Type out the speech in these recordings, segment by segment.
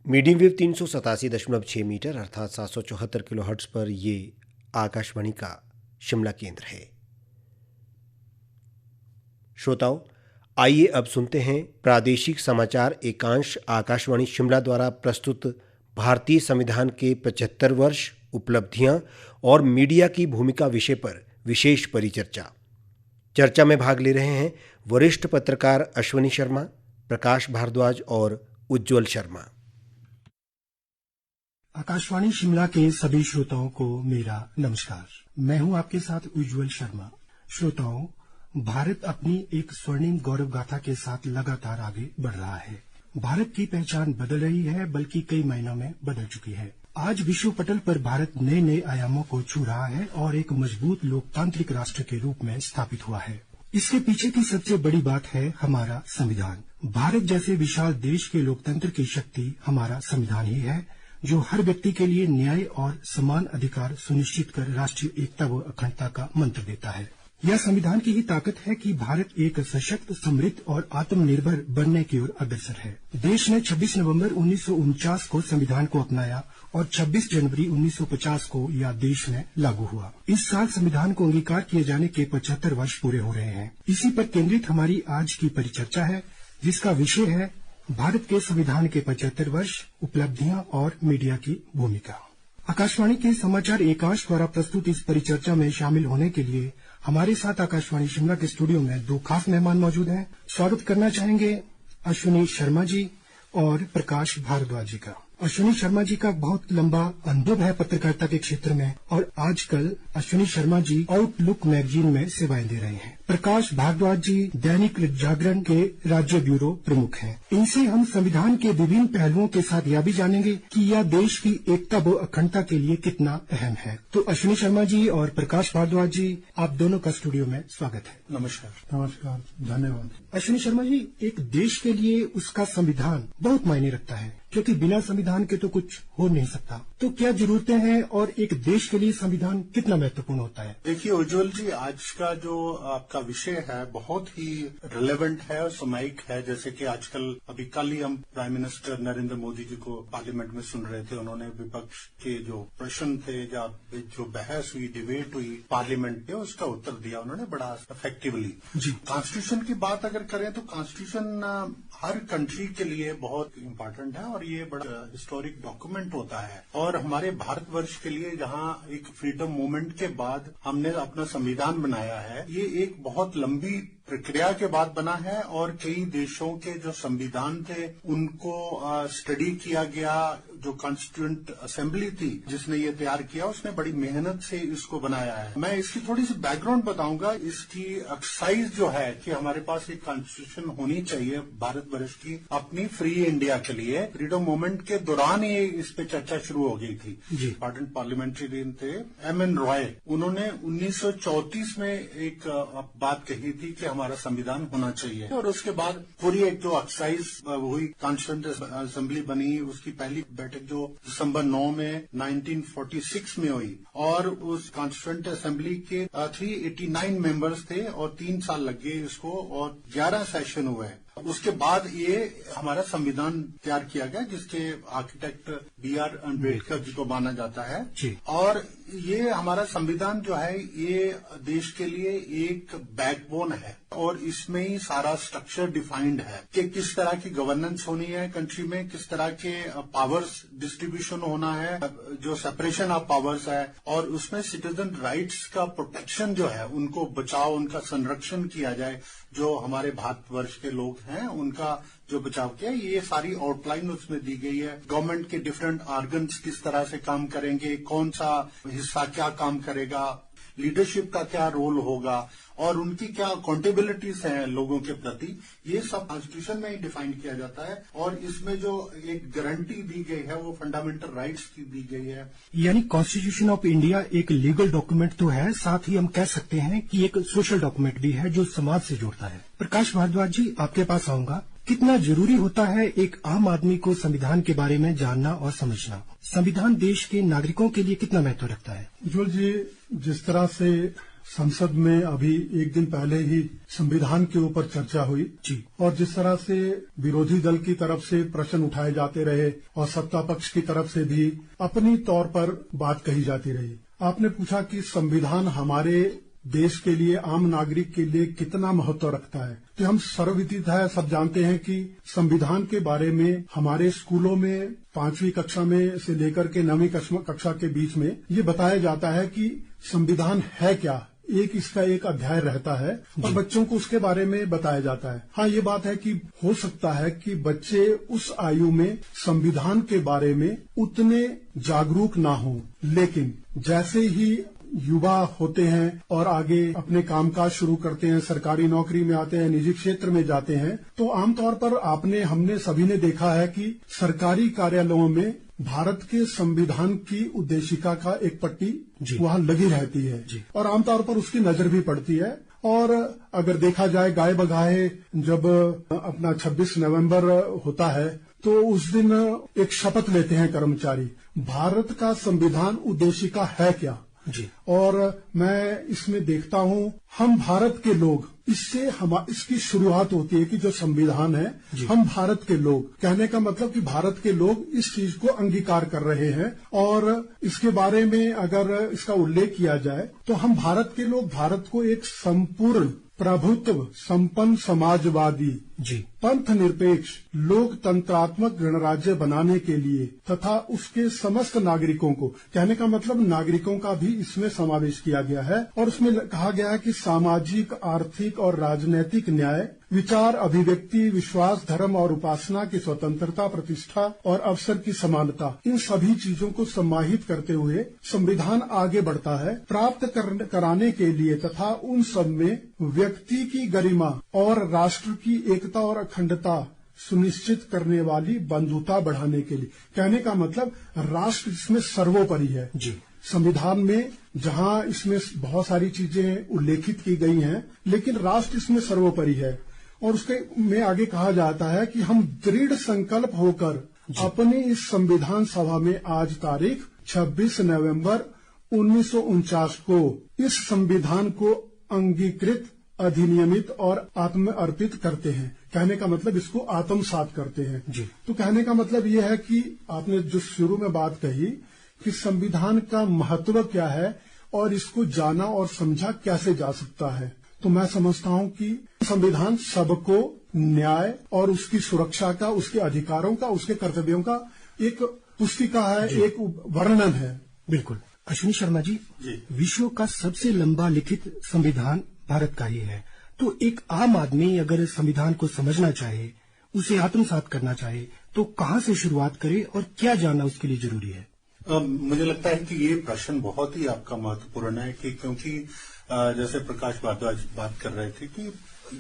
Medium wave 387.6 metre अर्थात 774 kilohertz पर ये आकाशवाणी का शिमला केंद्र है। श्रोताओं, आइए अब सुनते हैं प्रादेशिक समाचार एकांश आकाशवाणी शिमला द्वारा प्रस्तुत भारतीय संविधान के 75 वर्ष, उपलब्धियां और मीडिया की भूमिका विषय पर विशेष परिचर्चा। चर्चा में भाग ले रहे हैं वरिष्ठ पत्रकार अश्विनी शर्मा, प्रकाश भारद्वाज और उज्ज्वल शर्मा। आकाशवाणी शिमला के सभी श्रोताओं को मेरा नमस्कार। मैं हूं आपके साथ उज्ज्वल शर्मा। श्रोताओं, भारत अपनी एक स्वर्णिम गौरव गाथा के साथ लगातार आगे बढ़ रहा है। भारत की पहचान बदल रही है, बल्कि कई मायनों में बदल चुकी है। आज विश्व पटल पर भारत नए नए आयामों को छू रहा है और एक मजबूत लोकतांत्रिक राष्ट्र के रूप में स्थापित हुआ है। इसके पीछे की सबसे बड़ी बात है हमारा संविधान। भारत जैसे विशाल देश के लोकतंत्र की शक्ति हमारा संविधान ही है, जो हर व्यक्ति के लिए न्याय और समान अधिकार सुनिश्चित कर राष्ट्रीय एकता व अखंडता का मंत्र देता है। यह संविधान की ही ताकत है कि भारत एक सशक्त, समृद्ध और आत्मनिर्भर बनने की ओर अग्रसर है। देश ने 26 नवंबर 1949 को संविधान को अपनाया और 26 जनवरी 1950 को यह देश में लागू हुआ। इस साल संविधान को अंगीकार किए जाने के 75 वर्ष पूरे हो रहे हैं। इसी पर केंद्रित हमारी आज की परिचर्चा है, जिसका विषय है भारत के संविधान के 75 वर्ष, उपलब्धियां और मीडिया की भूमिका। आकाशवाणी के समाचार एकांश द्वारा प्रस्तुत इस परिचर्चा में शामिल होने के लिए हमारे साथ आकाशवाणी शिमला के स्टूडियो में दो खास मेहमान मौजूद हैं। स्वागत करना चाहेंगे अश्विनी शर्मा जी और प्रकाश भारद्वाज जी का। अश्विनी शर्मा जी का बहुत लंबा अनुभव है पत्रकारिता के क्षेत्र में और आजकल अश्विनी शर्मा जी आउटलुक मैगजीन में सेवाएं दे रहे हैं। प्रकाश भारद्वाज जी दैनिक जागरण के राज्य ब्यूरो प्रमुख हैं। इनसे हम संविधान के विभिन्न पहलुओं के साथ यह भी जानेंगे कि यह देश की एकता व अखंडता के लिए कितना अहम है। तो अश्विनी शर्मा जी और प्रकाश भारद्वाज जी, आप दोनों का स्टूडियो में स्वागत है। नमस्कार। नमस्कार, धन्यवाद। अश्विनी शर्मा जी, एक देश के लिए उसका संविधान बहुत मायने रखता है, क्योंकि बिना संविधान के तो कुछ हो नहीं सकता। तो क्या जरूरतें हैं और एक देश के लिए संविधान कितना महत्वपूर्ण होता है? देखिए उज्ज्वल जी, आज का जो आपका विषय है बहुत ही रिलेवेंट है और सामयिक है। जैसे कि आजकल अभी कल ही हम प्राइम मिनिस्टर नरेंद्र मोदी जी को पार्लियामेंट में सुन रहे थे। उन्होंने विपक्ष के जो प्रश्न थे या जो बहस हुई, डिबेट हुई पार्लियामेंट में, उसका उत्तर दिया उन्होंने बड़ा इफेक्टिवली। कॉन्स्टिट्यूशन की बात अगर करें तो कॉन्स्टिट्यूशन हर कंट्री के लिए बहुत इम्पोर्टेंट है और ये बड़ा हिस्टोरिक डॉक्यूमेंट होता है। और हमारे भारतवर्ष के लिए जहां एक फ्रीडम मूवमेंट के बाद हमने अपना संविधान बनाया है, ये एक बहुत लंबी प्रक्रिया के बाद बना है और कई देशों के जो संविधान थे उनको स्टडी किया गया। जो कॉन्स्टिट्यूएंट असेंबली थी जिसने ये तैयार किया, उसने बड़ी मेहनत से इसको बनाया है। मैं इसकी थोड़ी सी बैकग्राउंड बताऊंगा। इसकी एक्सरसाइज जो है कि हमारे पास एक कॉन्स्टिट्यूशन होनी चाहिए भारतवर्ष की अपनी फ्री इंडिया के लिए। फ्रीडम मूवमेंट के दौरान ही इस पे चर्चा शुरू हो गई थी। इंपॉर्टेंट पार्लियामेंट्रियन थे एमएन रॉय, उन्होंने 1934 में एक बात कही थी कि हमारा संविधान होना चाहिए। और उसके बाद पूरी एक जो एक्सरसाइज हुई, कॉन्स्टिट्यूएंट असेंबली बनी। उसकी पहली बैठक जो दिसंबर 9 में 1946 में हुई और उस कॉन्स्टिट्यूएंट असेंबली के 389 मेंबर्स थे और 3 साल लग गए इसको और 11 सेशन हुए। उसके बाद ये हमारा संविधान तैयार किया गया, जिसके आर्किटेक्ट बीआर अम्बेडकर जी को माना जाता है। और ये हमारा संविधान जो है ये देश के लिए एक बैकबोन है और इसमें ही सारा स्ट्रक्चर डिफाइंड है कि किस तरह की गवर्नेंस होनी है कंट्री में, किस तरह के पावर्स डिस्ट्रीब्यूशन होना है, जो सेपरेशन ऑफ पावर्स है, और उसमें सिटीजन राइट्स का प्रोटेक्शन जो है उनको बचाव, उनका संरक्षण किया जाए। जो हमारे भारतवर्ष के लोग हैं उनका जो बचाव किया, ये सारी आउटलाइन उसमें दी गई है। गवर्नमेंट के डिफरेंट ऑर्गन्स किस तरह से काम करेंगे, कौन सा हिस्सा क्या काम करेगा, लीडरशिप का क्या रोल होगा और उनकी क्या अकाउंटेबिलिटीज हैं लोगों के प्रति, ये सब कॉन्स्टिट्यूशन में ही डिफाइन किया जाता है। और इसमें जो एक गारंटी दी गई है वो फंडामेंटल राइट्स की दी गई है। यानी कॉन्स्टिट्यूशन ऑफ इंडिया एक लीगल डॉक्यूमेंट तो है, साथ ही हम कह सकते हैं कि एक सोशल डॉक्यूमेंट भी है जो समाज से जोड़ता है। प्रकाश भारद्वाज जी, आपके पास आऊंगा। कितना जरूरी होता है एक आम आदमी को संविधान के बारे में जानना और समझना? संविधान देश के नागरिकों के लिए कितना महत्व रखता है? उज्ज्वल जी, जिस तरह से संसद में अभी एक दिन पहले ही संविधान के ऊपर चर्चा हुई जी, और जिस तरह से विरोधी दल की तरफ से प्रश्न उठाए जाते रहे और सत्ता पक्ष की तरफ से भी अपनी तौर पर बात कही जाती रही। आपने पूछा कि संविधान हमारे देश के लिए, आम नागरिक के लिए कितना महत्व रखता है। तो हम सर्वविदित है, सब जानते हैं कि संविधान के बारे में हमारे स्कूलों में 5वीं कक्षा में से लेकर के 9वीं कक्षा के बीच में ये बताया जाता है कि संविधान है क्या। इसका एक अध्याय रहता है और बच्चों को उसके बारे में बताया जाता है। हाँ, ये बात है कि हो सकता है कि बच्चे उस आयु में संविधान के बारे में उतने जागरूक ना हों, लेकिन जैसे ही युवा होते हैं और आगे अपने कामकाज शुरू करते हैं, सरकारी नौकरी में आते हैं, निजी क्षेत्र में जाते हैं, तो आमतौर पर हमने सभी ने देखा है कि सरकारी कार्यालयों में भारत के संविधान की उद्देशिका का एक पट्टी वहाँ लगी रहती है और आमतौर पर उसकी नजर भी पड़ती है। और अगर देखा जाए गाए बगाए जब अपना 26 नवंबर होता है तो उस दिन एक शपथ लेते हैं कर्मचारी, भारत का संविधान उद्देशिका है क्या जी। और मैं इसमें देखता हूँ हम भारत के लोग, इसकी शुरुआत होती है कि जो संविधान है, हम भारत के लोग, कहने का मतलब कि भारत के लोग इस चीज को अंगीकार कर रहे हैं। और इसके बारे में अगर इसका उल्लेख किया जाए तो हम भारत के लोग भारत को एक संपूर्ण प्रभुत्व संपन्न समाजवादी पंथ निरपेक्ष लोकतंत्रात्मक गणराज्य बनाने के लिए तथा उसके समस्त नागरिकों को, कहने का मतलब नागरिकों का भी इसमें समावेश किया गया है। और उसमें कहा गया है कि सामाजिक, आर्थिक और राजनैतिक न्याय, विचार, अभिव्यक्ति, विश्वास, धर्म और उपासना की स्वतंत्रता, प्रतिष्ठा और अवसर की समानता, इन सभी चीजों को समाहित करते हुए संविधान आगे बढ़ता है प्राप्त कराने के लिए तथा उन सब में व्यक्ति की गरिमा और राष्ट्र की एकता और अखंडता सुनिश्चित करने वाली बंधुता बढ़ाने के लिए। कहने का मतलब राष्ट्र इसमें सर्वोपरि है जी। संविधान में जहां इसमें बहुत सारी चीजें उल्लेखित की गई हैं, लेकिन राष्ट्र इसमें सर्वोपरि है। और उसके में आगे कहा जाता है कि हम दृढ़ संकल्प होकर अपनी इस संविधान सभा में आज तारीख 26 नवंबर 1949 को इस संविधान को अंगीकृत, अधिनियमित और आत्म अर्पित करते हैं। कहने का मतलब इसको आत्मसात करते हैं जी। तो कहने का मतलब ये है कि आपने जो शुरू में बात कही कि संविधान का महत्व क्या है और इसको जाना और समझा कैसे जा सकता है, तो मैं समझता हूँ कि संविधान सबको न्याय और उसकी सुरक्षा का, उसके अधिकारों का, उसके कर्तव्यों का एक पुस्तिका है, एक वर्णन है। बिल्कुल। अश्विनी शर्मा जी, विश्व का सबसे लंबा लिखित संविधान भारत का ही है। तो एक आम आदमी अगर संविधान को समझना चाहे, उसे आत्मसात करना चाहे, तो कहाँ से शुरुआत करे और क्या जानना उसके लिए जरूरी है? मुझे लगता है कि ये प्रश्न बहुत ही आपका महत्वपूर्ण है कि क्योंकि जैसे प्रकाश भारद्वाज बात कर रहे थे कि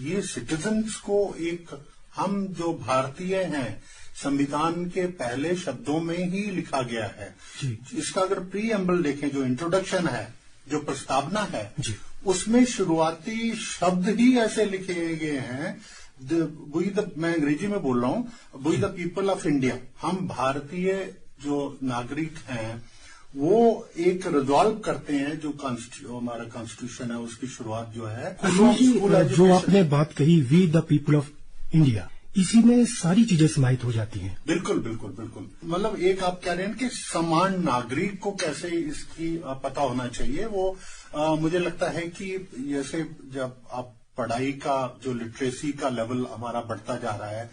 ये सिटीजन्स को एक, हम जो भारतीय हैं संविधान के पहले शब्दों में ही लिखा गया है। इसका अगर प्रीएम्बल देखें, जो इंट्रोडक्शन है, जो प्रस्तावना है, उसमें शुरुआती शब्द ही ऐसे लिखे गए हैं, मैं अंग्रेजी में बोल रहा हूँ, we the people of India, हम भारतीय जो नागरिक हैं वो एक रिजॉल्व करते हैं, जो हमारा कॉन्स्टिट्यूशन है उसकी शुरुआत जो है, जो आपने बात कही we the people of India, इसी में सारी चीजें समाहित हो जाती हैं। बिल्कुल बिल्कुल बिल्कुल। मतलब एक आप कह रहे हैं कि समान नागरिक को कैसे इसकी पता होना चाहिए, वो मुझे लगता है कि जैसे जब आप पढ़ाई का जो लिटरेसी का लेवल हमारा बढ़ता जा रहा है,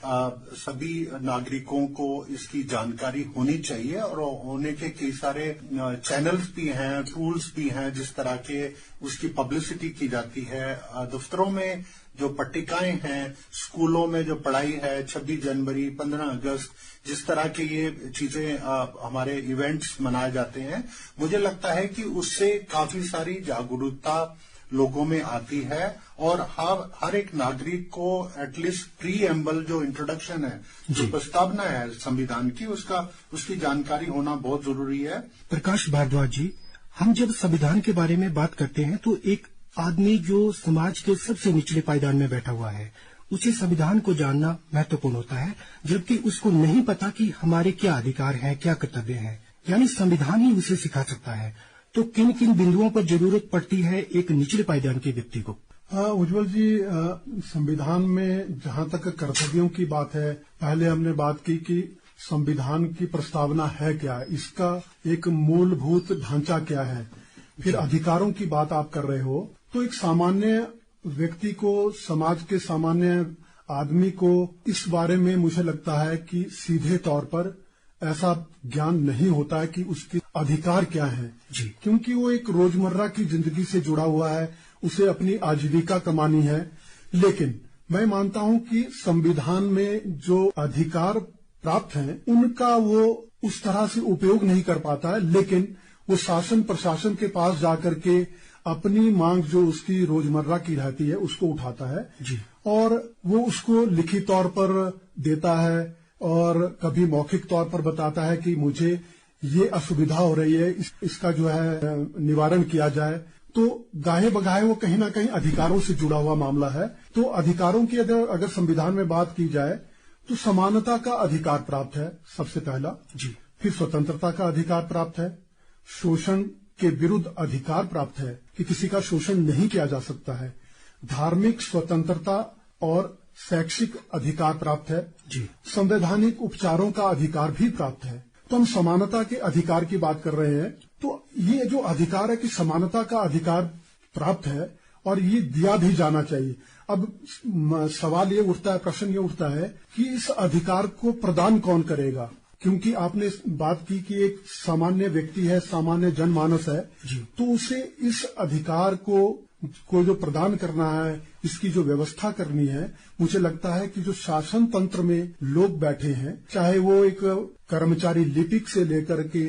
सभी नागरिकों को इसकी जानकारी होनी चाहिए और होने के कई सारे चैनल्स भी हैं, टूल्स भी हैं जिस तरह के उसकी पब्लिसिटी की जाती है। दफ्तरों में जो पट्टिकाएं हैं, स्कूलों में जो पढ़ाई है, 26 जनवरी, 15 अगस्त, जिस तरह के ये चीजें हमारे इवेंट्स मनाए जाते हैं, मुझे लगता है कि उससे काफी सारी जागरूकता लोगों में आती है और हर एक नागरिक को एटलीस्ट प्रीएम्बल जो इंट्रोडक्शन है, जो प्रस्तावना है संविधान की, उसकी जानकारी होना बहुत जरूरी है। प्रकाश भारद्वाज जी, हम जब संविधान के बारे में बात करते हैं तो एक आदमी जो समाज के सबसे निचले पायदान में बैठा हुआ है, उसे संविधान को जानना महत्वपूर्ण होता है, जबकि उसको नहीं पता कि हमारे क्या अधिकार हैं, क्या कर्तव्य हैं। यानी संविधान ही उसे सिखा सकता है। तो किन किन बिंदुओं पर जरूरत पड़ती है एक निचले पायदान के व्यक्ति को? उज्जवल जी, संविधान में जहां तक कर्तव्यों की बात है, पहले हमने बात की कि संविधान की प्रस्तावना है क्या, इसका एक मूलभूत ढांचा क्या है। फिर अधिकारों की बात आप कर रहे हो, तो एक सामान्य व्यक्ति को, समाज के सामान्य आदमी को इस बारे में मुझे लगता है कि सीधे तौर पर ऐसा ज्ञान नहीं होता है कि उसके अधिकार क्या है जी, क्योंकि वो एक रोजमर्रा की जिंदगी से जुड़ा हुआ है, उसे अपनी आजीविका कमानी है। लेकिन मैं मानता हूं कि संविधान में जो अधिकार प्राप्त हैं उनका वो उस तरह से उपयोग नहीं कर पाता है, लेकिन वो शासन प्रशासन के पास जाकर के अपनी मांग जो उसकी रोजमर्रा की रहती है उसको उठाता है जी, और वो उसको लिखित तौर पर देता है और कभी मौखिक तौर पर बताता है कि मुझे ये असुविधा हो रही है, इसका जो है निवारण किया जाए। तो गाहे बगाहे वो कहीं ना कहीं अधिकारों से जुड़ा हुआ मामला है। तो अधिकारों की अगर संविधान में बात की जाए तो समानता का अधिकार प्राप्त है सबसे पहला जी, फिर स्वतंत्रता का अधिकार प्राप्त है, शोषण के विरुद्ध अधिकार प्राप्त है कि किसी का शोषण नहीं किया जा सकता है, धार्मिक स्वतंत्रता और शैक्षिक अधिकार प्राप्त है जी, संवैधानिक उपचारों का अधिकार भी प्राप्त है। तो हम समानता के अधिकार की बात कर रहे हैं, तो ये जो अधिकार है कि समानता का अधिकार प्राप्त है और ये दिया भी जाना चाहिए। अब सवाल ये उठता है, प्रश्न ये उठता है कि इस अधिकार को प्रदान कौन करेगा, क्योंकि आपने बात की कि एक सामान्य व्यक्ति है, सामान्य जनमानस है जी, तो उसे इस अधिकार को जो प्रदान करना है, इसकी जो व्यवस्था करनी है, मुझे लगता है कि जो शासन तंत्र में लोग बैठे हैं, चाहे वो एक कर्मचारी लिपिक से लेकर के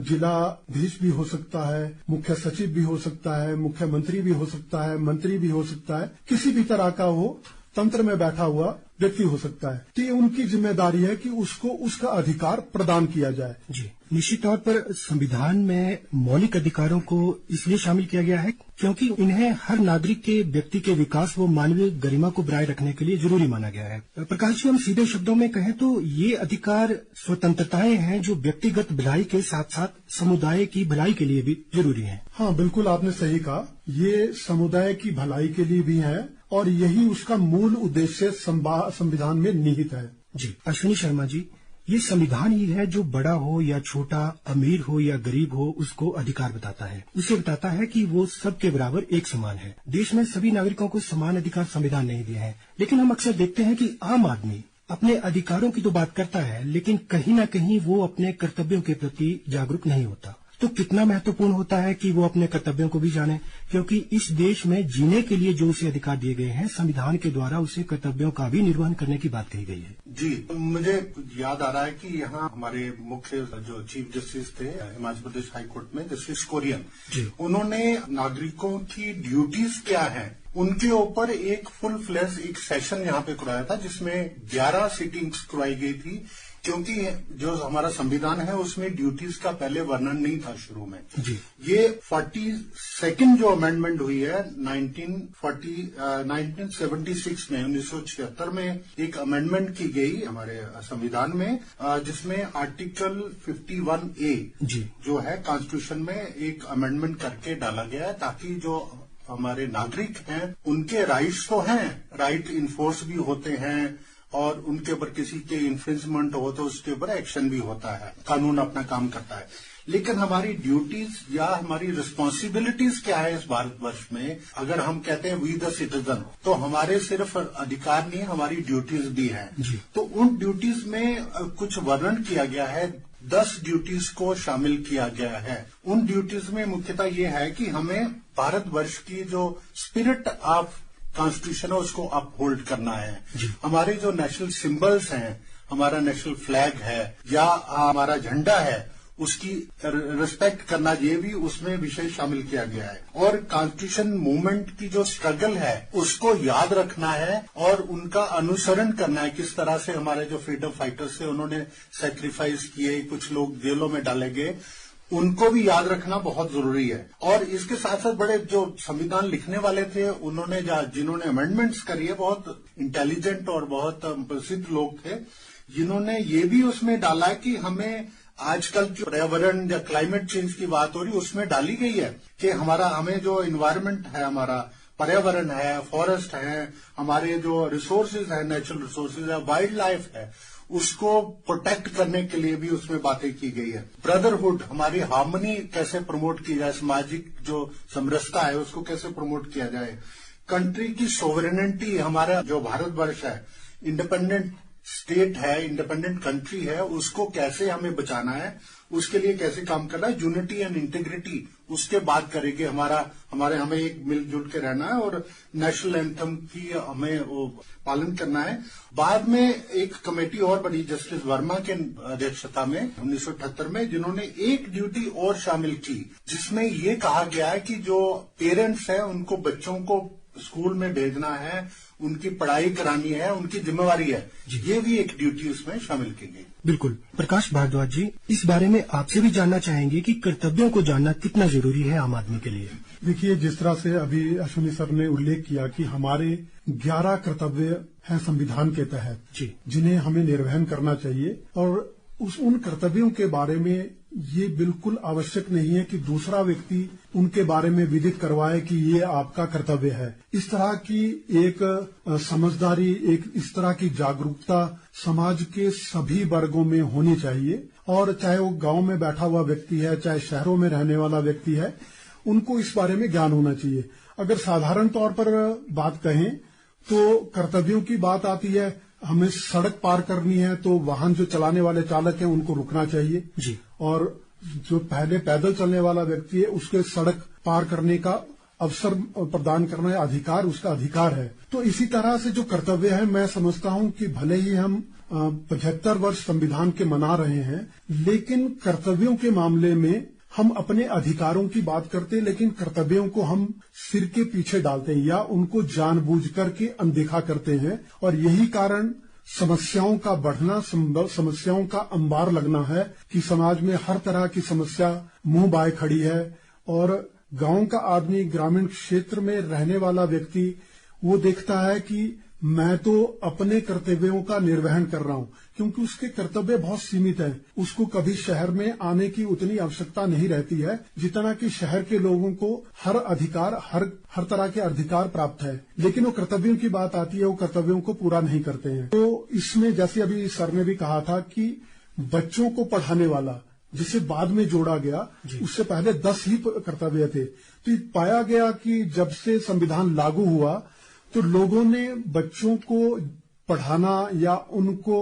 जिलाधीश भी हो सकता है, मुख्य सचिव भी हो सकता है, मुख्यमंत्री भी हो सकता है, मंत्री भी हो सकता है, किसी भी तरह का वो तंत्र में बैठा हुआ व्यक्ति हो सकता है, तो ये उनकी जिम्मेदारी है कि उसको उसका अधिकार प्रदान किया जाए जी। निश्चित तौर पर संविधान में मौलिक अधिकारों को इसलिए शामिल किया गया है क्योंकि इन्हें हर नागरिक के व्यक्ति के विकास व मानवीय गरिमा को बनाए रखने के लिए जरूरी माना गया है। प्रकाश जी, हम सीधे शब्दों में कहें तो ये अधिकार स्वतंत्रताएं हैं जो व्यक्तिगत भलाई के साथ साथ समुदाय की भलाई के लिए भी जरूरी है। हाँ, बिल्कुल आपने सही कहा, ये समुदाय की भलाई के लिए भी है और यही उसका मूल उद्देश्य संविधान में निहित है जी। अश्विनी शर्मा जी, ये संविधान ही है जो बड़ा हो या छोटा, अमीर हो या गरीब हो, उसको अधिकार बताता है। उसे बताता है कि वो सबके बराबर एक समान है। देश में सभी नागरिकों को समान अधिकार संविधान नहीं दिए हैं, लेकिन हम अक्सर देखते हैं कि आम आदमी अपने अधिकारों की तो बात करता है, लेकिन कहीं न कहीं वो अपने कर्तव्यों के प्रति जागरूक नहीं होता। तो कितना महत्वपूर्ण होता है कि वो अपने कर्तव्यों को भी जाने, क्योंकि इस देश में जीने के लिए जो उसे अधिकार दिए गए हैं, संविधान के द्वारा उसे कर्तव्यों का भी निर्वहन करने की बात कही गई है जी। मुझे याद आ रहा है कि यहाँ हमारे मुख्य जो चीफ जस्टिस थे हिमाचल प्रदेश हाई कोर्ट में, जस्टिस कोरियन, उन्होंने नागरिकों की ड्यूटीज क्या है उनके ऊपर एक फुल फ्लैश एक सेशन यहाँ पे कराया था, जिसमें 11 सीटिंग्स करवाई गई थी, क्योंकि जो हमारा संविधान है उसमें ड्यूटीज का पहले वर्णन नहीं था शुरू में जी। ये 42nd जो अमेंडमेंट हुई है 1976 में, 1976 में एक अमेंडमेंट की गई हमारे संविधान में, जिसमें आर्टिकल 51A जी जो है कॉन्स्टिट्यूशन में एक अमेंडमेंट करके डाला गया है, ताकि जो हमारे नागरिक हैं उनके राइट्स तो हैं, राइट इन्फोर्स भी होते हैं और उनके ऊपर किसी के इन्फ्रिंजमेंट हो तो उसके ऊपर एक्शन भी होता है, कानून अपना काम करता है। लेकिन हमारी ड्यूटीज या हमारी रिस्पॉन्सिबिलिटीज क्या है इस भारतवर्ष में, अगर हम कहते हैं वी द सिटीजन, तो हमारे सिर्फ अधिकार नहीं, हमारी ड्यूटीज भी हैं। तो उन ड्यूटीज में कुछ वर्णन किया गया है, 10 ड्यूटीज को शामिल किया गया है। उन ड्यूटीज में मुख्यतः ये है कि हमें भारतवर्ष की जो स्पिरिट ऑफ कॉन्स्टिट्यूशन है उसको अपहोल्ड करना है। हमारे जो नेशनल सिंबल्स हैं, हमारा नेशनल फ्लैग है या हमारा झंडा है, उसकी रिस्पेक्ट करना, ये भी उसमें विषय शामिल किया गया है। और कॉन्स्टिट्यूशन मूवमेंट की जो स्ट्रगल है उसको याद रखना है और उनका अनुसरण करना है, किस तरह से हमारे जो फ्रीडम फाइटर्स थे उन्होंने सेक्रीफाइस किए, कुछ लोग जेलों में डाले गए, उनको भी याद रखना बहुत जरूरी है। और इसके साथ साथ बड़े जो संविधान लिखने वाले थे उन्होंने जिन्होंने अमेंडमेंट्स करी है, बहुत इंटेलिजेंट और बहुत प्रसिद्ध लोग थे, जिन्होंने ये भी उसमें डाला कि हमें आजकल जो पर्यावरण या क्लाइमेट चेंज की बात हो रही है उसमें डाली गई है कि हमें जो इन्वायरमेंट है, हमारा पर्यावरण है, फॉरेस्ट है, हमारे जो रिसोर्सेज है, नेचुरल रिसोर्सेज है, वाइल्ड लाइफ है, उसको प्रोटेक्ट करने के लिए भी उसमें बातें की गई है। ब्रदरहुड, हमारी हार्मनी कैसे प्रमोट की जाए, सामाजिक जो समरसता है उसको कैसे प्रमोट किया जाए, कंट्री की सोवरेनिटी, हमारा जो भारतवर्ष है इंडिपेंडेंट स्टेट है, इंडिपेंडेंट कंट्री है, उसको कैसे हमें बचाना है, उसके लिए कैसे काम करना है, यूनिटी एंड इंटीग्रिटी उसके बात करेंगे। हमें एक मिलजुल के रहना है और नेशनल एंथम की हमें वो पालन करना है। बाद में एक कमेटी और बनी जस्टिस वर्मा के अध्यक्षता में 1978 में, जिन्होंने एक ड्यूटी और शामिल की जिसमें ये कहा गया है कि जो पेरेंट्स हैं उनको बच्चों को स्कूल में भेजना है, उनकी पढ़ाई करानी है, उनकी जिम्मेवारी है। ये भी एक ड्यूटी उसमें शामिल की गई। बिल्कुल। प्रकाश भारद्वाज जी, इस बारे में आपसे भी जानना चाहेंगे कि कर्तव्यों को जानना कितना जरूरी है आम आदमी के लिए। देखिए, जिस तरह से अभी अश्विनी सर ने उल्लेख किया कि हमारे 11 कर्तव्य हैं संविधान के तहत जी, जिन्हें हमें निर्वहन करना चाहिए, और उन कर्तव्यों के बारे में ये बिल्कुल आवश्यक नहीं है कि दूसरा व्यक्ति उनके बारे में विदित करवाए कि ये आपका कर्तव्य है। इस तरह की एक समझदारी, एक इस तरह की जागरूकता समाज के सभी वर्गों में होनी चाहिए, और चाहे वो गांव में बैठा हुआ व्यक्ति है, चाहे शहरों में रहने वाला व्यक्ति है, उनको इस बारे में ज्ञान होना चाहिए। अगर साधारण तौर पर बात कहें तो कर्तव्यों की बात आती है, हमें सड़क पार करनी है तो वाहन जो चलाने वाले चालक हैं उनको रुकना चाहिए जी, और जो पहले पैदल चलने वाला व्यक्ति है उसके सड़क पार करने का अवसर प्रदान करना अधिकार उसका अधिकार है। तो इसी तरह से जो कर्तव्य है, मैं समझता हूं कि भले ही हम 75 वर्ष संविधान के मना रहे हैं, लेकिन कर्तव्यों के मामले में हम अपने अधिकारों की बात करते हैं, लेकिन कर्तव्यों को हम सिर के पीछे डालते हैं या उनको जानबूझ करके अनदेखा करते हैं, और यही कारण समस्याओं का बढ़ना, समस्याओं का अंबार लगना है कि समाज में हर तरह की समस्या मुंह बाए खड़ी है। और गांव का आदमी, ग्रामीण क्षेत्र में रहने वाला व्यक्ति, वो देखता है कि मैं तो अपने कर्तव्यों का निर्वहन कर रहा हूं, क्योंकि उसके कर्तव्य बहुत सीमित हैं। उसको कभी शहर में आने की उतनी आवश्यकता नहीं रहती है जितना कि शहर के लोगों को हर तरह के अधिकार प्राप्त है, लेकिन वो कर्तव्यों की बात आती है, वो कर्तव्यों को पूरा नहीं करते हैं। तो इसमें जैसे अभी सर ने भी कहा था कि बच्चों को पढ़ाने वाला, जिसे बाद में जोड़ा गया, उससे पहले 10 ही कर्तव्य थे। तो पाया गया कि जब से संविधान लागू हुआ तो लोगों ने बच्चों को पढ़ाना या उनको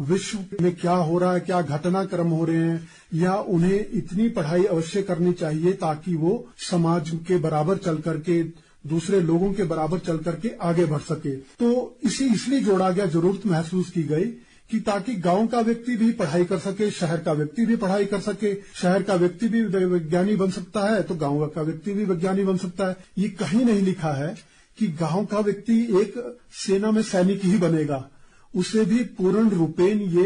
विश्व में क्या हो रहा है, क्या घटनाक्रम हो रहे हैं, या उन्हें इतनी पढ़ाई अवश्य करनी चाहिए ताकि वो समाज के बराबर चल करके, दूसरे लोगों के बराबर चल करके आगे बढ़ सके। तो इसलिए जोड़ा गया, जरूरत महसूस की गई कि ताकि गांव का व्यक्ति भी पढ़ाई कर सके, शहर का व्यक्ति भी पढ़ाई कर सके। शहर का व्यक्ति भी वैज्ञानिक बन सकता है तो गांव का व्यक्ति भी वैज्ञानिक बन सकता है। ये कहीं नहीं लिखा है कि गांव का व्यक्ति एक सेना में सैनिक ही बनेगा। उसे भी पूर्ण रूपेण ये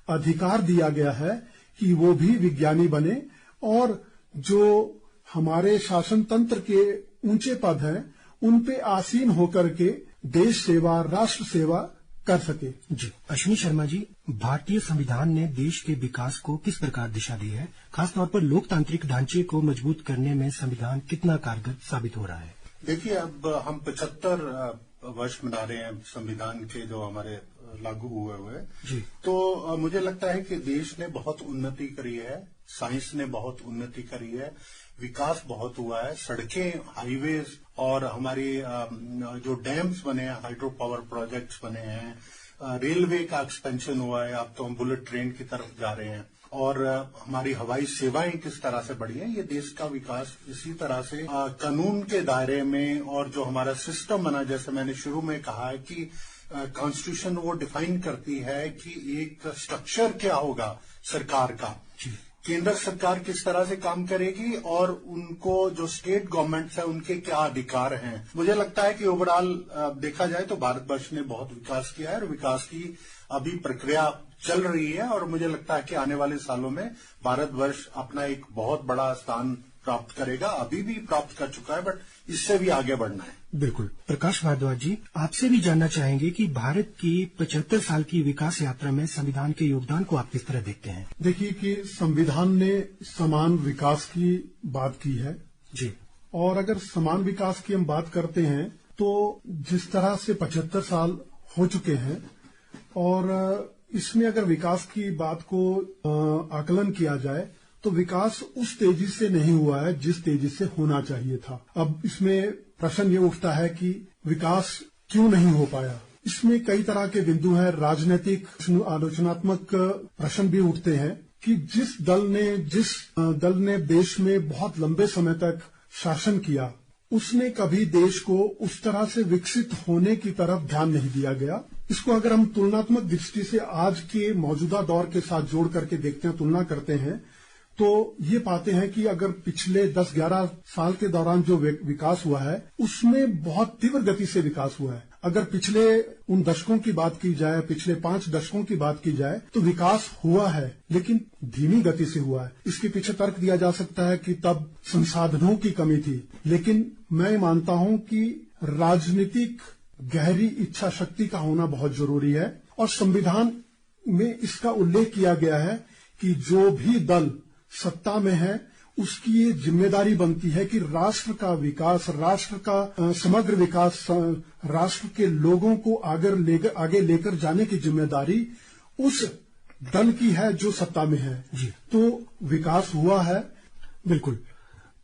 अधिकार दिया गया है कि वो भी विज्ञानी बने, और जो हमारे शासन तंत्र के ऊंचे पद हैं उन पे आसीन होकर के देश सेवा, राष्ट्र सेवा कर सके। जी, अश्विनी शर्मा जी, भारतीय संविधान ने देश के विकास को किस प्रकार दिशा दी है? खासतौर पर लोकतांत्रिक ढांचे को मजबूत करने में संविधान कितना कारगर साबित हो रहा है? देखिए, अब हम 75 वर्ष मना रहे हैं संविधान के जो हमारे लागू हुए जी। तो मुझे लगता है कि देश ने बहुत उन्नति करी है, साइंस ने बहुत उन्नति करी है, विकास बहुत हुआ है, सड़कें, हाईवेज और हमारी जो डैम्स बने हैं, हाइड्रो पावर प्रोजेक्ट्स बने हैं, रेलवे का एक्सपेंशन हुआ है, अब तो हम बुलेट ट्रेन की तरफ जा रहे हैं, और हमारी हवाई सेवाएं किस तरह से बढ़ी है। ये देश का विकास इसी तरह से कानून के दायरे में, और जो हमारा सिस्टम बना, जैसे मैंने शुरू में कहा है कि कॉन्स्टिट्यूशन वो डिफाइन करती है कि एक स्ट्रक्चर क्या होगा सरकार का, केंद्र सरकार किस तरह से काम करेगी, और उनको जो स्टेट गवर्नमेंट्स है उनके क्या अधिकार हैं। मुझे लगता है कि ओवरऑल देखा जाए तो भारतवर्ष ने बहुत विकास किया है, और विकास की अभी प्रक्रिया चल रही है, और मुझे लगता है कि आने वाले सालों में भारतवर्ष अपना एक बहुत बड़ा स्थान प्राप्त करेगा, अभी भी प्राप्त कर चुका है, बट इससे भी आगे बढ़ना है। बिल्कुल। प्रकाश भारद्वाज जी, आपसे भी जानना चाहेंगे कि भारत की 75 साल की विकास यात्रा में संविधान के योगदान को आप किस तरह देखते हैं? देखिए कि संविधान ने समान विकास की बात की है जी, और अगर समान विकास की हम बात करते हैं तो जिस तरह से 75 साल हो चुके हैं और इसमें अगर विकास की बात को आकलन किया जाए तो विकास उस तेजी से नहीं हुआ है जिस तेजी से होना चाहिए था। अब इसमें प्रश्न ये उठता है कि विकास क्यों नहीं हो पाया। इसमें कई तरह के बिंदु हैं, राजनीतिक आलोचनात्मक प्रश्न भी उठते हैं कि जिस दल ने देश में बहुत लंबे समय तक शासन किया, उसने कभी देश को उस तरह से विकसित होने की तरफ ध्यान नहीं दिया गया। इसको अगर हम तुलनात्मक दृष्टि से आज के मौजूदा दौर के साथ जोड़ करके देखते हैं, तुलना करते हैं, तो ये पाते हैं कि अगर पिछले 10-11 साल के दौरान जो विकास हुआ है उसमें बहुत तीव्र गति से विकास हुआ है। अगर पिछले उन दशकों की बात की जाए, पिछले 5 दशकों की बात की जाए तो विकास हुआ है लेकिन धीमी गति से हुआ है। इसके पीछे तर्क दिया जा सकता है कि तब संसाधनों की कमी थी, लेकिन मैं मानता हूं कि राजनीतिक गहरी इच्छा शक्ति का होना बहुत जरूरी है और संविधान में इसका उल्लेख किया गया है कि जो भी दल सत्ता में है उसकी ये जिम्मेदारी बनती है कि राष्ट्र का विकास, राष्ट्र का समग्र विकास, राष्ट्र के लोगों को आगे लेकर जाने की जिम्मेदारी उस दल की है जो सत्ता में है। जी, तो विकास हुआ है। बिल्कुल।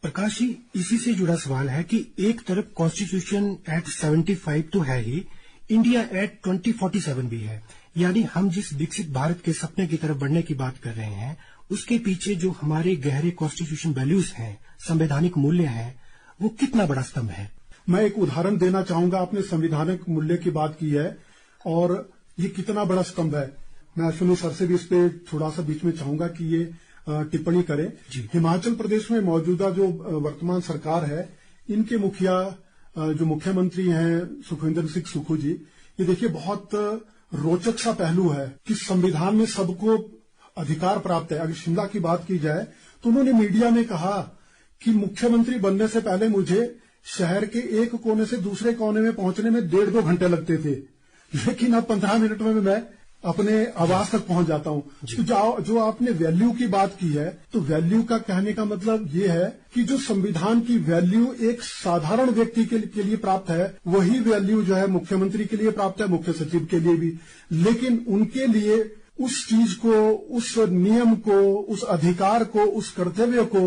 प्रकाश जी, इसी से जुड़ा सवाल है कि एक तरफ कॉन्स्टिट्यूशन एक्ट 75 तो है ही, इंडिया एक्ट 2047 भी है, यानी हम जिस विकसित भारत के सपने की तरफ बढ़ने की बात कर रहे हैं उसके पीछे जो हमारे गहरे कॉन्स्टिट्यूशन वैल्यूज हैं, संवैधानिक मूल्य हैं, वो कितना बड़ा स्तंभ है। मैं एक उदाहरण देना चाहूंगा। आपने संवैधानिक मूल्य की बात की है और ये कितना बड़ा स्तंभ है। मैं अश्विनी सर से भी इस पे थोड़ा सा बीच में चाहूंगा कि ये टिप्पणी करें। हिमाचल प्रदेश में मौजूदा जो वर्तमान सरकार है, इनके मुखिया जो मुख्यमंत्री हैं सुखविंदर सिंह सुक्खू जी, ये देखिए बहुत रोचक सा पहलू है कि संविधान में सबको अधिकार प्राप्त है। अगर शिमला की बात की जाए तो उन्होंने मीडिया में कहा कि मुख्यमंत्री बनने से पहले मुझे शहर के एक कोने से दूसरे कोने में पहुंचने में 1.5-2 घंटे लगते थे, लेकिन अब 15 मिनट में मैं अपने आवास तक पहुंच जाता हूं। तो जो आपने वैल्यू की बात की है, तो वैल्यू का कहने का मतलब ये है कि जो संविधान की वैल्यू एक साधारण व्यक्ति के लिए प्राप्त है, वही वैल्यू जो है मुख्यमंत्री के लिए प्राप्त है, मुख्य सचिव के लिए भी। लेकिन उनके लिए उस चीज को, उस नियम को, उस अधिकार को, उस कर्तव्य को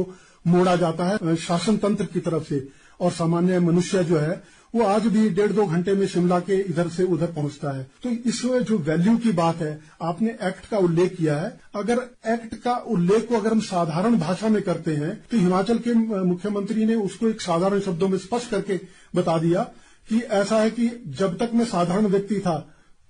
मोड़ा जाता है शासन तंत्र की तरफ से, और सामान्य मनुष्य जो है वो आज भी 1.5-2 घंटे में शिमला के इधर से उधर पहुंचता है। तो इसमें जो वैल्यू की बात है, आपने एक्ट का उल्लेख किया है। अगर एक्ट का उल्लेख को अगर हम साधारण भाषा में करते हैं तो हिमाचल के मुख्यमंत्री ने उसको एक साधारण शब्दों में स्पष्ट करके बता दिया कि ऐसा है कि जब तक मैं साधारण व्यक्ति था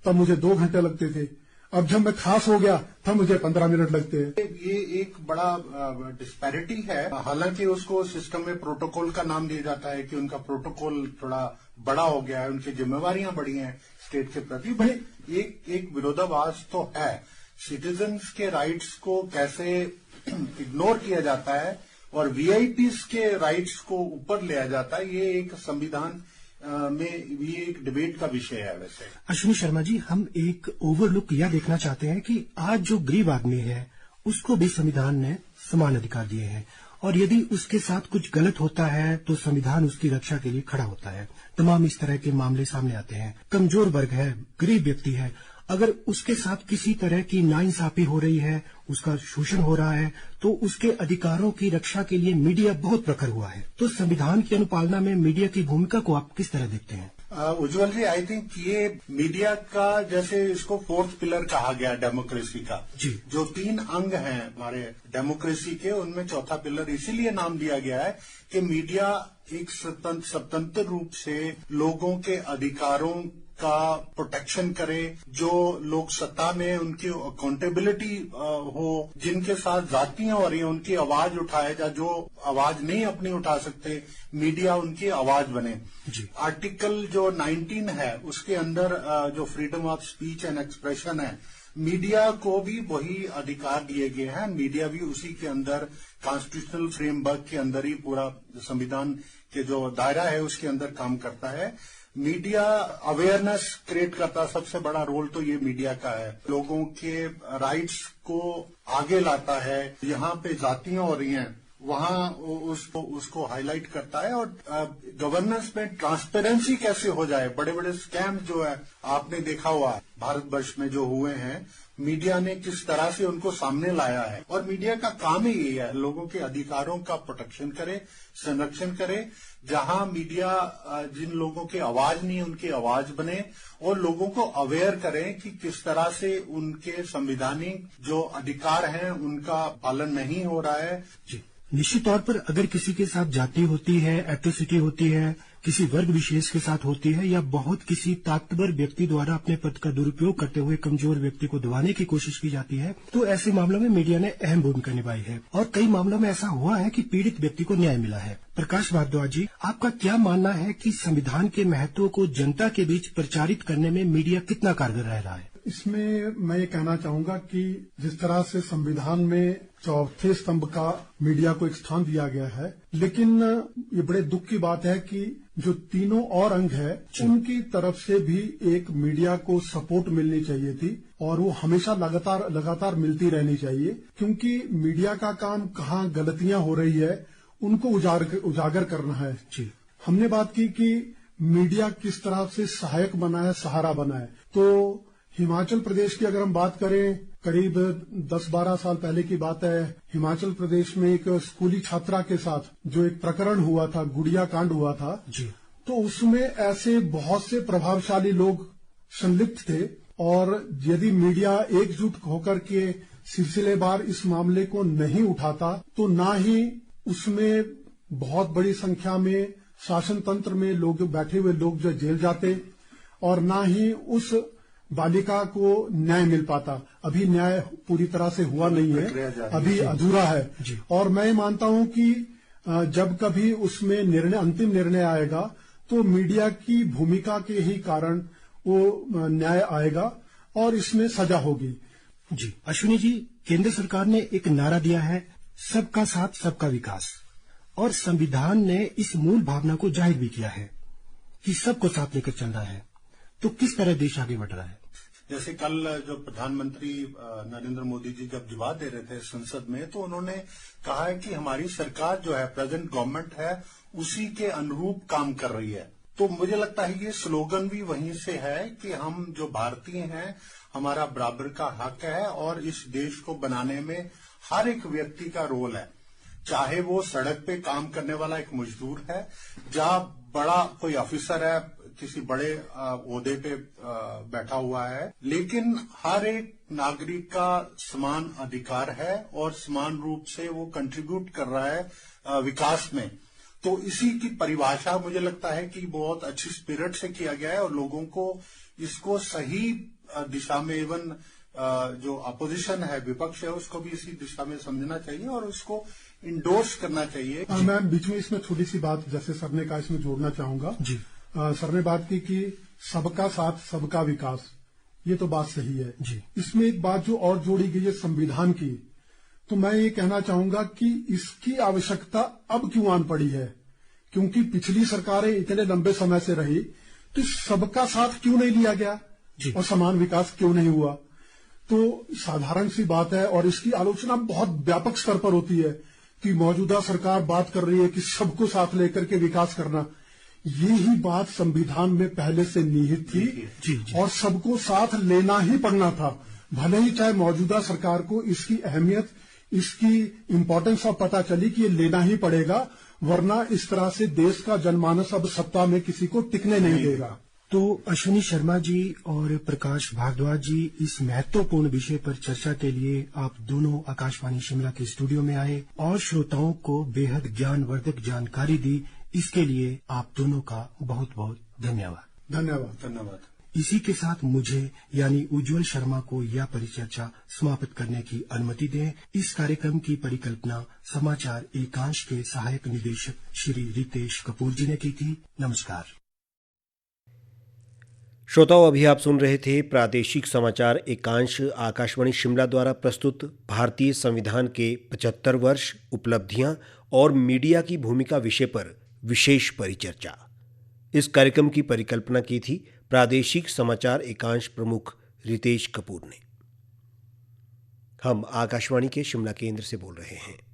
तब मुझे 2 घंटे लगते थे, अब जब मैं खास हो गया तब मुझे 15 मिनट लगते हैं। ये एक बड़ा डिस्पैरिटी है। हालांकि उसको सिस्टम में प्रोटोकॉल का नाम दिया जाता है कि उनका प्रोटोकॉल थोड़ा बड़ा हो गया है, उनकी जिम्मेवारियां बढ़ी हैं स्टेट के प्रति, बट एक विरोधाभास तो है। सिटीजन्स के राइट्स को कैसे इग्नोर किया जाता है और वीआईपीज के राइट्स को ऊपर लिया जाता है, ये एक संविधान में भी एक डिबेट का विषय है। वैसे अश्विनी शर्मा जी, हम एक ओवरलुक यह देखना चाहते हैं कि आज जो गरीब आदमी है उसको भी संविधान ने समान अधिकार दिए हैं, और यदि उसके साथ कुछ गलत होता है तो संविधान उसकी रक्षा के लिए खड़ा होता है। तमाम इस तरह के मामले सामने आते हैं। कमजोर वर्ग है, गरीब व्यक्ति है, अगर उसके साथ किसी तरह की नाइंसाफी हो रही है, उसका शोषण हो रहा है, तो उसके अधिकारों की रक्षा के लिए मीडिया बहुत प्रखर हुआ है। तो संविधान की अनुपालना में मीडिया की भूमिका को आप किस तरह देखते हैं? उज्जवल जी, आई थिंक ये मीडिया का, जैसे इसको 4th पिलर कहा गया डेमोक्रेसी का, जी, जो 3 अंग हैं हमारे डेमोक्रेसी के, उनमें चौथा पिलर इसीलिए नाम दिया गया है कि मीडिया एक स्वतंत्र रूप से लोगों के अधिकारों का प्रोटेक्शन करे, जो लोग सत्ता में उनकी अकाउंटेबिलिटी हो, जिनके साथ जातियां हो रही हैं उनकी आवाज उठाए, या जो आवाज नहीं अपनी उठा सकते मीडिया उनकी आवाज बने। आर्टिकल जो 19 है उसके अंदर जो freedom of speech and expression है, मीडिया को भी वही अधिकार दिए गए हैं। मीडिया भी उसी के अंदर कॉन्स्टिट्यूशनल फ्रेमवर्क के अंदर ही पूरा संविधान के जो दायरा है उसके अंदर काम करता है। मीडिया अवेयरनेस क्रिएट करता है, सबसे बड़ा रोल तो ये मीडिया का है। लोगों के राइट्स को आगे लाता है। यहाँ पे जातियां हो रही हैं वहां उसको हाईलाइट करता है। और गवर्नेंस में ट्रांसपेरेंसी कैसे हो जाए, बड़े बड़े स्कैम जो है आपने देखा हुआ भारतवर्ष में जो हुए हैं, मीडिया ने किस तरह से उनको सामने लाया है। और मीडिया का काम ही यही है, लोगों के अधिकारों का प्रोटेक्शन करे, संरक्षण करे। जहां मीडिया जिन लोगों की आवाज नहीं उनकी आवाज बने और लोगों को अवेयर करें कि किस तरह से उनके संवैधानिक जो अधिकार हैं उनका पालन नहीं हो रहा है। जी, निश्चित तौर पर अगर किसी के साथ जाति होती है, एट्रोसिटी होती है, किसी वर्ग विशेष के साथ होती है, या बहुत किसी ताकतवर व्यक्ति द्वारा अपने पद का दुरुपयोग करते हुए कमजोर व्यक्ति को दबाने की कोशिश की जाती है, तो ऐसे मामलों में मीडिया ने अहम भूमिका निभाई है। और कई मामलों में ऐसा हुआ है कि पीड़ित व्यक्ति को न्याय मिला है। प्रकाश भारद्वाज जी, आपका क्या मानना है कि संविधान के महत्व को जनता के बीच प्रचारित करने में मीडिया कितना कारगर रह रहा है? इसमें मैं ये कहना चाहूंगा कि जिस तरह से संविधान में चौथे स्तंभ का मीडिया को एक स्थान दिया गया है, लेकिन ये बड़े दुख की बात है कि जो तीनों और अंग है उनकी तरफ से भी एक मीडिया को सपोर्ट मिलनी चाहिए थी और वो हमेशा लगातार मिलती रहनी चाहिए, क्योंकि मीडिया का काम कहाँ गलतियां हो रही है उनको उजागर करना है। जी, हमने बात की कि मीडिया किस तरह से सहायक बना है, सहारा बना है। तो हिमाचल प्रदेश की अगर हम बात करें, करीब 10-12 साल पहले की बात है, हिमाचल प्रदेश में एक स्कूली छात्रा के साथ जो एक प्रकरण हुआ था, गुड़िया कांड हुआ था जी, तो उसमें ऐसे बहुत से प्रभावशाली लोग संलिप्त थे और यदि मीडिया एकजुट होकर के सिलसिलेवार इस मामले को नहीं उठाता तो ना ही उसमें बहुत बड़ी संख्या में शासन तंत्र में लोग बैठे हुए लोग जो जेल जाते और ना ही उस बालिका को न्याय मिल पाता। अभी न्याय पूरी तरह से हुआ नहीं है, अभी अधूरा है। और मैं मानता हूं कि जब कभी उसमें अंतिम निर्णय आएगा तो मीडिया की भूमिका के ही कारण वो न्याय आएगा और इसमें सजा होगी। जी, अश्विनी जी, केंद्र सरकार ने एक नारा दिया है, सबका साथ सबका विकास, और संविधान ने इस मूल भावना को जाहिर भी किया है कि सबको साथ लेकर चल रहा है। तो किस तरह देश आगे बढ़ रहा है? जैसे कल जो प्रधानमंत्री नरेंद्र मोदी जी जब जवाब दे रहे थे संसद में, तो उन्होंने कहा है कि हमारी सरकार जो है, प्रेजेंट गवर्नमेंट है, उसी के अनुरूप काम कर रही है। तो मुझे लगता है ये स्लोगन भी वहीं से है कि हम जो भारतीय हैं, हमारा बराबर का हक है और इस देश को बनाने में हर एक व्यक्ति का रोल है, चाहे वो सड़क पे काम करने वाला एक मजदूर है, जहाँ बड़ा कोई ऑफिसर है, किसी बड़े ओहदे पे बैठा हुआ है, लेकिन हर एक नागरिक का समान अधिकार है और समान रूप से वो कंट्रीब्यूट कर रहा है विकास में। तो इसी की परिभाषा मुझे लगता है कि बहुत अच्छी स्पिरिट से किया गया है और लोगों को इसको सही दिशा में, इवन जो अपोजिशन है, विपक्ष है, उसको भी इसी दिशा में समझना चाहिए और उसको इंडोर्स करना चाहिए। मैं बीच में इसमें थोड़ी सी बात जैसे सर ने कहा इसमें जोड़ना चाहूंगा जी। सर ने बात की कि सबका साथ सबका विकास, ये तो बात सही है जी। इसमें एक बात जो और जोड़ी गई है संविधान की, तो मैं ये कहना चाहूंगा कि इसकी आवश्यकता अब क्यों आन पड़ी है, क्योंकि पिछली सरकारें इतने लंबे समय से रही, तो सबका साथ क्यों नहीं लिया गया जी। और समान विकास क्यों नहीं हुआ। तो साधारण सी बात है और इसकी आलोचना बहुत व्यापक स्तर पर होती है कि मौजूदा सरकार बात कर रही है कि सबको साथ लेकर के विकास करना। ये ही बात संविधान में पहले से निहित थी जी। और सबको साथ लेना ही पड़ना था, भले ही चाहे मौजूदा सरकार को इसकी अहमियत, इसकी इम्पोर्टेंस अब पता चली कि ये लेना ही पड़ेगा, वरना इस तरह से देश का जनमानस अब सत्ता में किसी को टिकने नहीं देगा। तो अश्विनी शर्मा जी और प्रकाश भारद्वाज जी, इस महत्वपूर्ण विषय पर चर्चा के लिए आप दोनों आकाशवाणी शिमला के स्टूडियो में आए और श्रोताओं को बेहद ज्ञानवर्धक जानकारी दी। इसके लिए आप दोनों का बहुत बहुत धन्यवाद। धन्यवाद। इसी के साथ मुझे यानी उज्जवल शर्मा को यह परिचर्चा समाप्त करने की अनुमति दें। इस कार्यक्रम की परिकल्पना समाचार एकांश के सहायक निदेशक श्री रितेश कपूर जी ने की थी। नमस्कार। श्रोताओं, अभी आप सुन रहे थे प्रादेशिक समाचार एकांश आकाशवाणी शिमला द्वारा प्रस्तुत भारतीय संविधान के 75 वर्ष उपलब्धियां और मीडिया की भूमिका विषय पर विशेष परिचर्चा। इस कार्यक्रम की परिकल्पना की थी प्रादेशिक समाचार एकांश प्रमुख रितेश कपूर ने। हम आकाशवाणी के शिमला केंद्र से बोल रहे हैं।